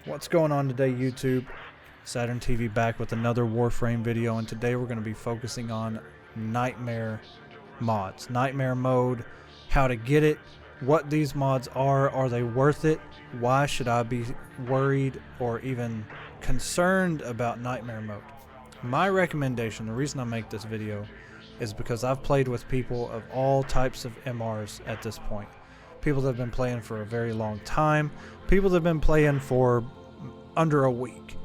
What's going on today, YouTube? Saturn TV back with another Warframe video, and today we're going to be focusing on Nightmare mods. Nightmare mode, how to get it, what these mods are they worth it, why should I be worried or even concerned about Nightmare mode. My recommendation, the reason I make this video, is because I've played with people of all types of MRs at this point. People that have been playing for a very long time, people that have been playing for under a week,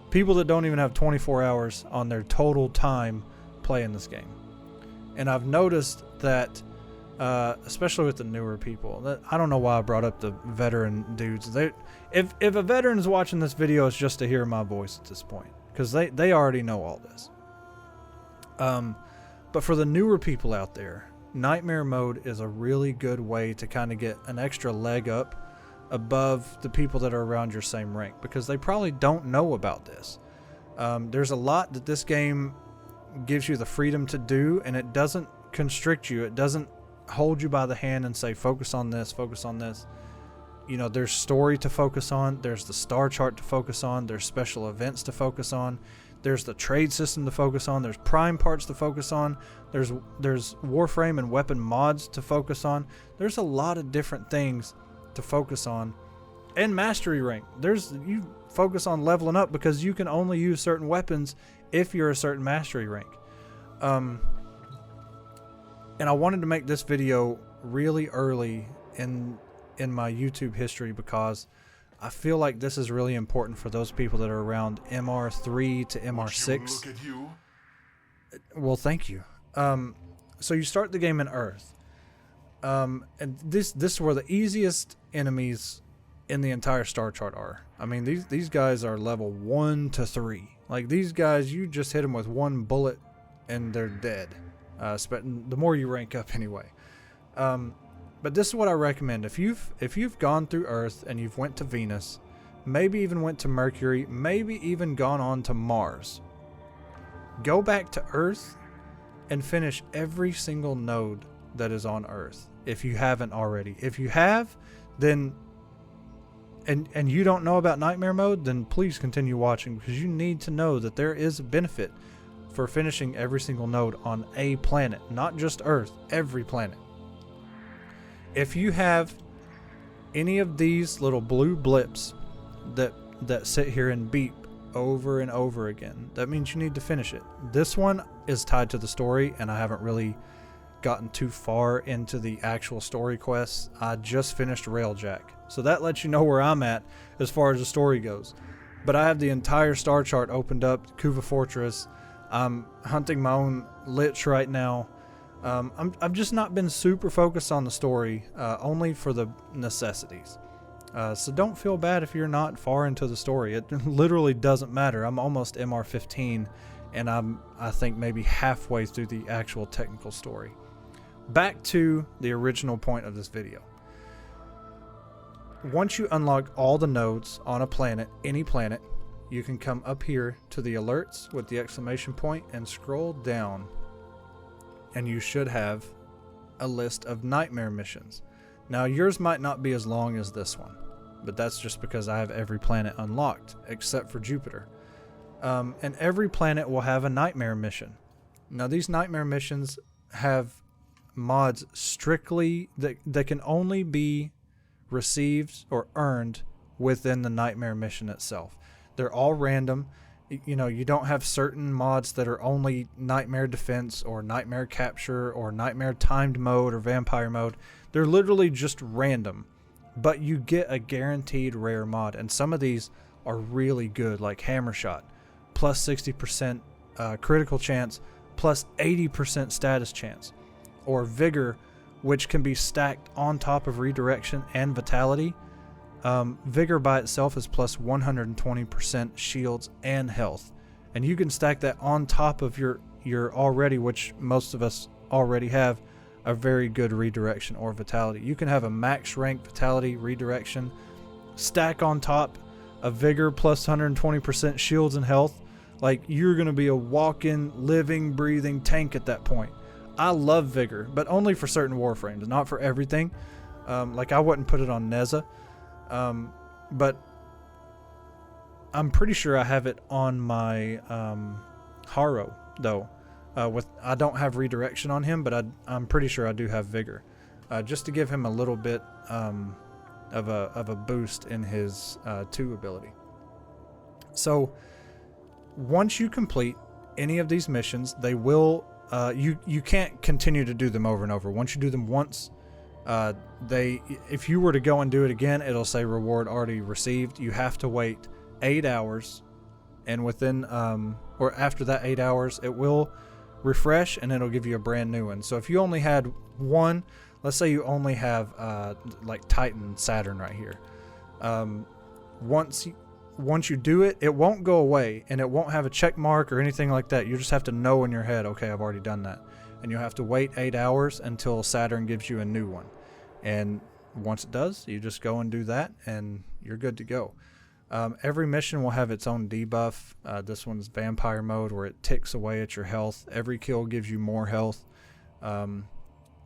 people that don't even have 24 hours on their total time playing this game. And I've noticed that, especially with the newer people, that I don't know why I brought up the veteran dudes. If a veteran is watching this video, it's just to hear my voice at this point, because they already know all this. But for the newer people out there, Nightmare mode is a really good way to kind of get an extra leg up above the people that are around your same rank, because they probably don't know about this. There's a lot that this game gives you the freedom to do, and it doesn't constrict you. It doesn't hold you by the hand and say focus on this, focus on this. You know, there's story to focus on, there's the Starchart to focus on, there's special events to focus on, there's the trade system to focus on, there's prime parts to focus on, there's Warframe and weapon mods to focus on. There's a lot of different things to focus on. And mastery rank, you focus on leveling up, because you can only use certain weapons if you're a certain mastery rank. And I wanted to make this video really early in my YouTube history, because I feel like this is really important for those people that are around MR3 to MR6. Look at you. Well, thank you. So you start the game in Earth. And this were the easiest enemies in the entire Starchart are. I mean, these guys are level 1 to 3. Like, these guys, you just hit them with one bullet and they're dead. The more you rank up anyway. But this is what I recommend. If you've gone through Earth and you've went to Venus, maybe even went to Mercury, maybe even gone on to Mars, go back to Earth and finish every single node that is on Earth, if you haven't already. If you have, then and you don't know about Nightmare mode, then please continue watching, because you need to know that there is a benefit for finishing every single node on a planet, not just Earth, every planet. If you have any of these little blue blips that sit here and beep over and over again, that means you need to finish it. This one is tied to the story, and I haven't really gotten too far into the actual story quests. I just finished Railjack, so that lets you know where I'm at as far as the story goes. But I have the entire Starchart opened up, Kuva Fortress. I'm hunting my own lich right now. I've just not been super focused on the story, only for the necessities. So don't feel bad if you're not far into the story. It literally doesn't matter. I'm almost MR15, and I think maybe halfway through the actual technical story. Back to the original point of this video. Once you unlock all the nodes on a planet, any planet, you can come up here to the alerts with the exclamation point and scroll down, and you should have a list of Nightmare missions. Now, yours might not be as long as this one, but that's just because I have every planet unlocked except for Jupiter. And every planet will have a Nightmare mission. Now, these Nightmare missions have mods strictly that can only be received or earned within the Nightmare mission itself. They're all random. You know, you don't have certain mods that are only Nightmare Defense or Nightmare Capture or Nightmare Timed Mode or Vampire Mode. They're literally just random, but you get a guaranteed rare mod, and some of these are really good, like Hammer Shot, plus 60% critical chance, plus 80% status chance, or Vigor, which can be stacked on top of Redirection and Vitality. Vigor by itself is plus 120% shields and health, and you can stack that on top of your already, which most of us already have, a very good Redirection or Vitality. You can have a max rank Vitality, Redirection, stack on top of Vigor plus 120% shields and health. Like, you're going to be a walking, living, breathing tank at that point. I love Vigor, but only for certain Warframes, not for everything. Like, I wouldn't put it on Neza. But I'm pretty sure I have it on my Haro though. I don't have redirection on him, but I'm pretty sure I do have vigor, just to give him a little bit of a boost in his 2 ability. So once you complete any of these missions, they will you can't continue to do them over and over. Once you do them once, if you were to go and do it again, it'll say reward already received. You have to wait 8 hours, and within or after that 8 hours, it will refresh and it'll give you a brand new one. So if you only had one, let's say you only have like Titan Saturn right here, once you do it, it won't go away and it won't have a check mark or anything like that. You just have to know in your head, okay, I've already done that, and you'll have to wait 8 hours until Saturn gives you a new one. And once it does, you just go and do that and you're good to go. Every mission will have its own debuff. This one's vampire mode, where it ticks away at your health. Every kill gives you more health. And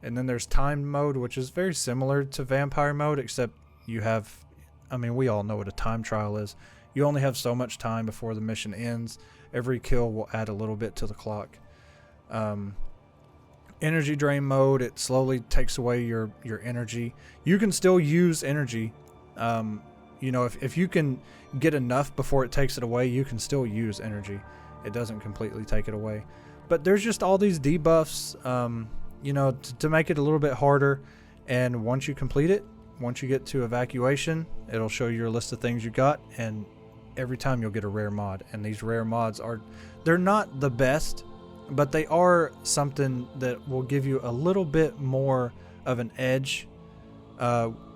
then there's time mode, which is very similar to vampire mode, except you have, I mean, we all know what a time trial is. You only have so much time before the mission ends. Every kill will add a little bit to the clock. Energy drain mode, it slowly takes away your energy. You can still use energy. You know, if you can get enough before it takes it away, you can still use energy. It doesn't completely take it away. But there's just all these debuffs, you know, to make it a little bit harder. And once you complete it, once you get to evacuation, it'll show you your list of things you got, and every time you'll get a rare mod. And these rare mods they're not the best, but they are something that will give you a little bit more of an edge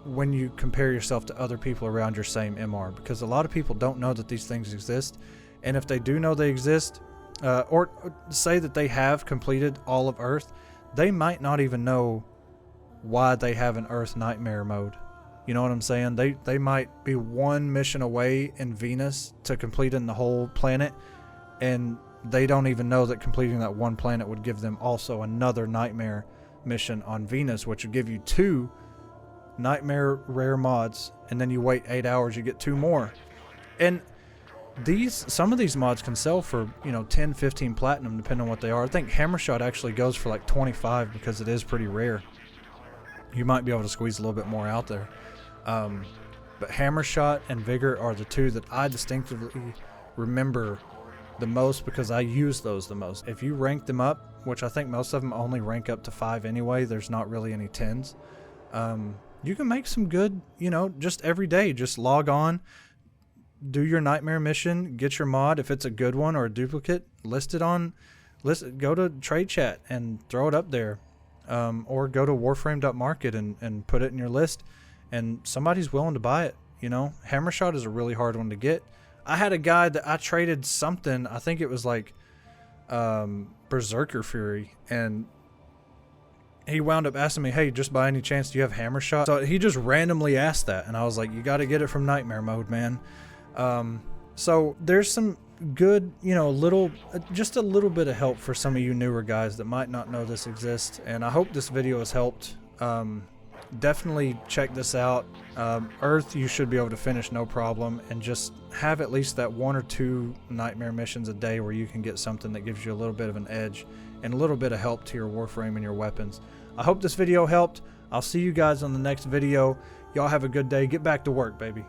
when you compare yourself to other people around your same MR, because a lot of people don't know that these things exist. And if they do know they exist, or say that they have completed all of Earth, they might not even know why they have an Earth Nightmare mode. You know what I'm saying? They might be one mission away in Venus to completing the whole planet, and they don't even know that completing that one planet would give them also another Nightmare mission on Venus, which would give you 2 Nightmare rare mods, and then you wait 8 hours, you get 2 more. And some of these mods can sell for, you know, 10, 15 platinum, depending on what they are. I think Hammershot actually goes for like 25 because it is pretty rare. You might be able to squeeze a little bit more out there. But Hammershot and Vigor are the 2 that I distinctively remember the most, because I use those the most. If you rank them up, which I think most of them only rank up to 5 anyway, there's not really any 10s. You can make some good, you know, just every day. Just log on, do your Nightmare mission, get your mod. If it's a good one or a duplicate, go to Trade Chat and throw it up there. Or go to warframe.market and put it in your list, and somebody's willing to buy it. You know, Hammershot is a really hard one to get. I had a guy that I traded something, I think it was like Berserker Fury, and he wound up asking me, hey, just by any chance, do you have Hammershot? So he just randomly asked that, and I was like, you got to get it from Nightmare mode, man. So there's some good, you know, just a little bit of help for some of you newer guys that might not know this exists, and I hope this video has helped. Definitely check this out. Earth, you should be able to finish no problem, and just have at least that 1 or 2 Nightmare missions a day where you can get something that gives you a little bit of an edge and a little bit of help to your Warframe and your weapons. I hope this video helped. I'll see you guys on the next video. Y'all have a good day. Get back to work, baby.